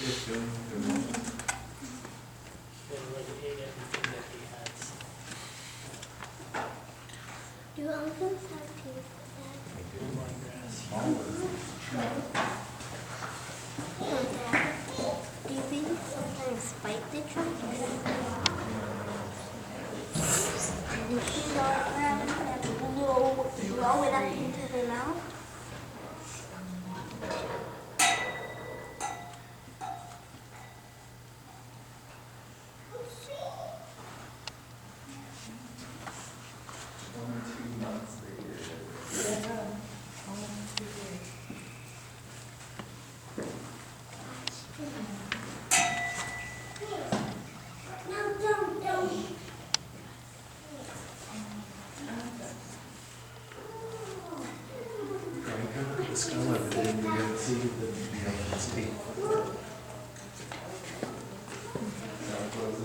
It's good. They already ate everything that he had. Do elephants have teeth? Oh my gosh. Do you think sometimes bite the trunk? You see all around and blow it up into the mouth? Only 2 months later. No, don't. Going over the skull of it, and you can see the elephant's teeth. That was